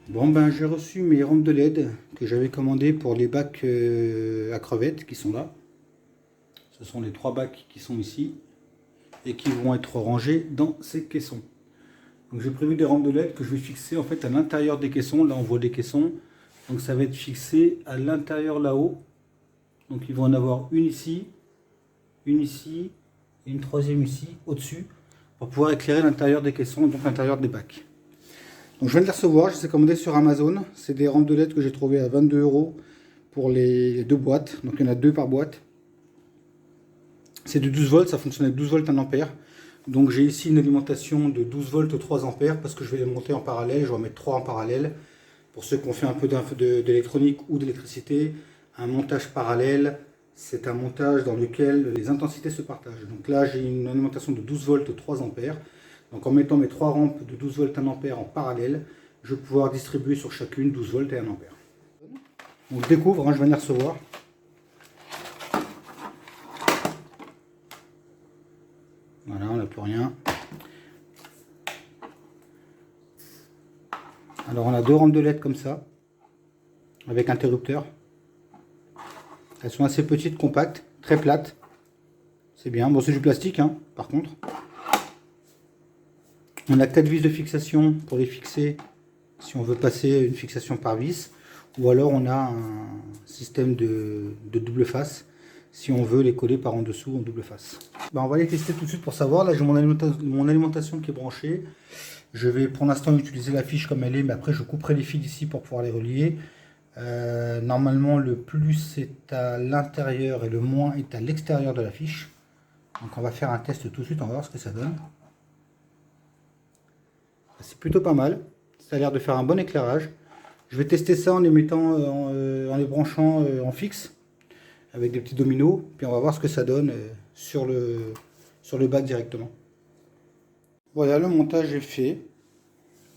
Bon ben j'ai reçu mes rampes de LED que j'avais commandées pour les bacs à crevettes qui sont là. Ce sont les 3 bacs qui sont ici et qui vont être rangés dans ces caissons. Donc j'ai prévu des rampes de LED que je vais fixer en fait à l'intérieur des caissons. Là on voit des caissons, donc ça va être fixé à l'intérieur là-haut. Donc ils vont en avoir une ici et une troisième ici au-dessus pour pouvoir éclairer l'intérieur des caissons, donc l'intérieur des bacs. Donc je viens de les recevoir, je les ai commandés sur Amazon. C'est des rampes de LED que j'ai trouvées à 22 € pour les 2 boîtes. Donc il y en a 2 par boîte. C'est de 12 volts, ça fonctionne avec 12 volts 1 ampère. Donc j'ai ici une alimentation de 12 volts 3 ampères parce que je vais les monter en parallèle. Je vais en mettre 3 en parallèle. Pour ceux qui ont fait un peu d'électronique ou d'électricité, un montage parallèle, c'est un montage dans lequel les intensités se partagent. Donc là j'ai une alimentation de 12 volts 3 ampères. Donc en mettant mes 3 rampes de 12 volts 1 ampère en parallèle, je vais pouvoir distribuer sur chacune 12 volts et 1 ampère. On le découvre, hein, je viens de les recevoir. Voilà, on n'a plus rien. Alors on a 2 rampes de LED comme ça, avec interrupteur. Elles sont assez petites, compactes, très plates. C'est bien. Bon, c'est du plastique, hein, par contre. On a 4 vis de fixation pour les fixer si on veut passer une fixation par vis. Ou alors on a un système de double face si on veut les coller par en dessous en double face. Ben, on va les tester tout de suite pour savoir. Là j'ai mon alimentation qui est branchée. Je vais pour l'instant utiliser la fiche comme elle est, mais après je couperai les fils ici pour pouvoir les relier. Normalement le plus est à l'intérieur et le moins est à l'extérieur de la fiche. Donc on va faire un test tout de suite, on va voir ce que ça donne. C'est plutôt pas mal, ça a l'air de faire un bon éclairage. Je vais tester ça en les mettant, en les branchant en fixe, avec des petits dominos, puis on va voir ce que ça donne sur le bac directement. Voilà, le montage est fait.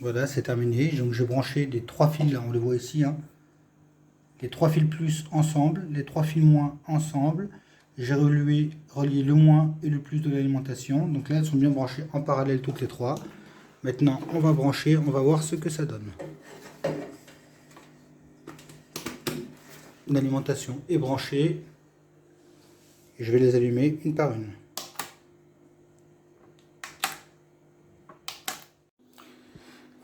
Voilà, c'est terminé. Donc j'ai branché les 3 fils, là on les voit ici, hein. Les 3 fils plus ensemble, les 3 fils moins ensemble. J'ai relié le moins et le plus de l'alimentation. Donc là, elles sont bien branchées en parallèle toutes les 3. Maintenant, on va brancher, on va voir ce que ça donne. L'alimentation est branchée. Et je vais les allumer une par une.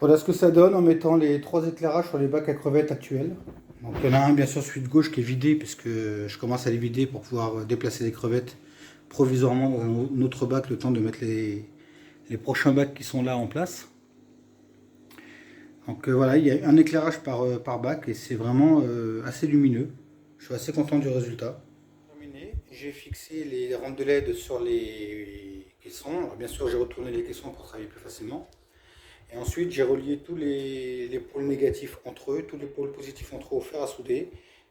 Voilà ce que ça donne en mettant les 3 éclairages sur les bacs à crevettes actuels. Donc il y en a un bien sûr celui de gauche qui est vidé puisque je commence à les vider pour pouvoir déplacer les crevettes provisoirement dans un autre bac le temps de mettre les prochains bacs qui sont là en place. Donc voilà, il y a un éclairage par bac et c'est vraiment assez lumineux. Je suis assez content du résultat. Terminé, j'ai fixé les rampes de LED sur les caissons. Alors, bien sûr j'ai retourné les caissons pour travailler plus facilement. Et ensuite, j'ai relié tous les pôles négatifs entre eux, tous les pôles positifs entre eux au fer à souder.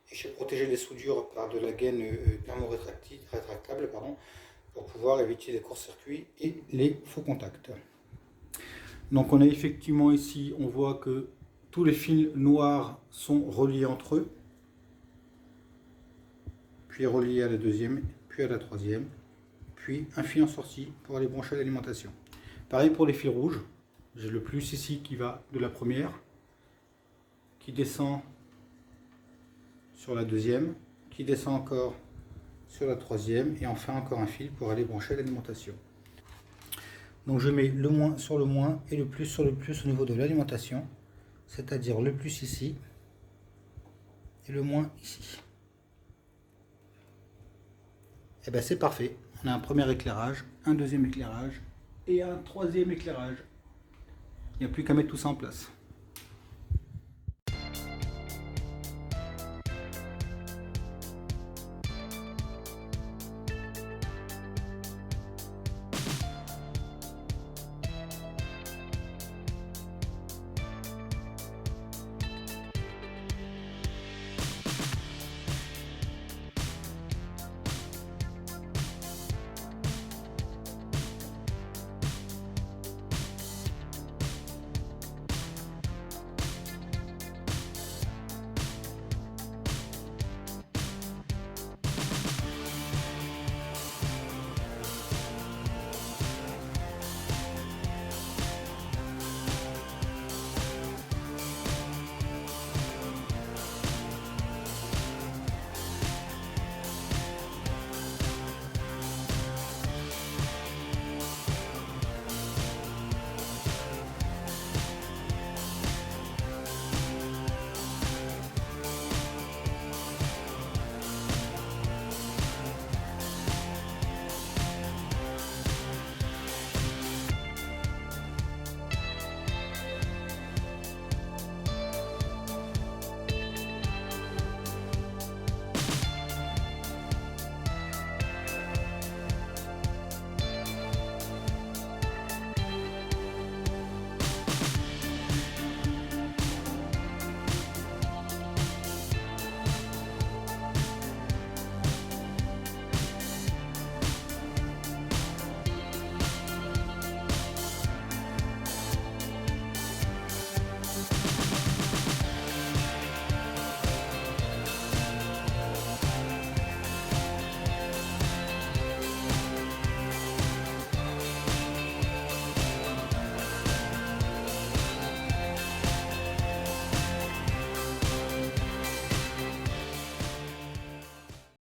Et j'ai protégé les soudures par de la gaine thermo-rétractable pour pouvoir éviter les courts-circuits et les faux contacts. Donc on a effectivement ici, on voit que tous les fils noirs sont reliés entre eux. Puis reliés à la deuxième, puis à la troisième. Puis un fil en sortie pour aller brancher à l'alimentation. Pareil pour les fils rouges. J'ai le plus ici qui va de la première, qui descend sur la deuxième, qui descend encore sur la troisième, et enfin encore un fil pour aller brancher l'alimentation. Donc je mets le moins sur le moins et le plus sur le plus au niveau de l'alimentation, c'est-à-dire le plus ici et le moins ici. Et bien c'est parfait, on a un premier éclairage, un deuxième éclairage et un troisième éclairage. Il n'y a plus qu'à mettre tout ça en place.